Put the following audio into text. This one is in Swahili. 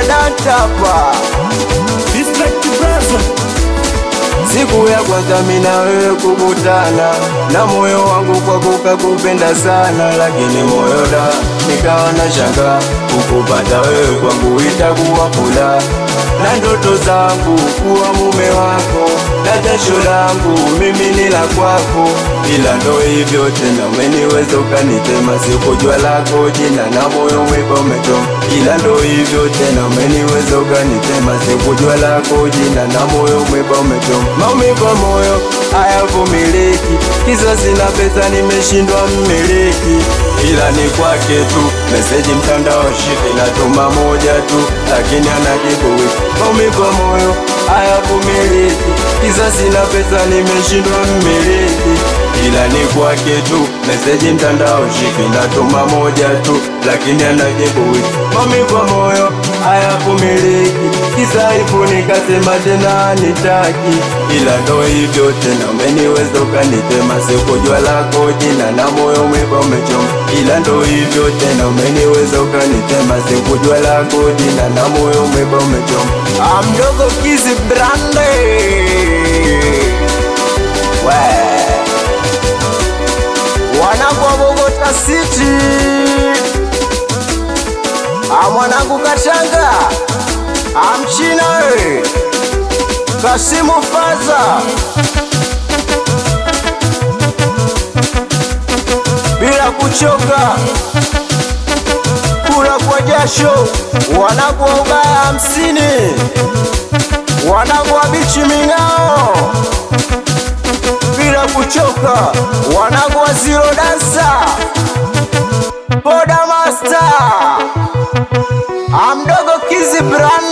Dantapa. Respect the brother. Siku ya kwanza mimi na wewe kukutana, na moyo wangu kwa kukupenda sana, lakini moyo da nikawa na shanga kukupata wewe kwangu itakuwa furaha, na ndoto zangu kuwa mume wako, na jasho langu mimi ni la kwako, ila ndo hivyo tena umeniweza ukanitema, sikujua lako jina na moyo umeiba umechoma, ila ndo hivyo tena umeniweza ukanitema, sikujua lako jina na moyo umeiba umechoma. Maumivu ya moyo hayavumiliki, kisa sina pesa nimeshindwa mmiliki, ila ni kwake tu, meseji mtandao shiki natuma moja tu, lakini anajibu wiki. Maumivu ya moyo hayavumiliki, kisa sina pesa nimeshindwa mmiliki, ila ni kwake tu, meseji mtandao shiki natuma moja tu, lakini anajibu wiki. Maumivu ya moyo hayavumiliki, kisa hivyo nikasema tena nitaki, ila ndo hivyo tena umeniweza ukanitema, sikujua lako jina na moyo umeiba umechoma, ila ndo hivyo tena umeniweza ukanitema, sikujua lako jina na moyo umeiba umechoma. Mdogo Kizi Brande wanangu wa Bogota City, mwanangu Katanga, Mchina Kasimu Faza, bila kuchoka kula kwa jasho, wanangu wa Ubaya 50, wanangu wa Bichi Mingao, bila kuchoka wanangu wa Zero Dancer, Boda Master, Mdogo Kizi Brand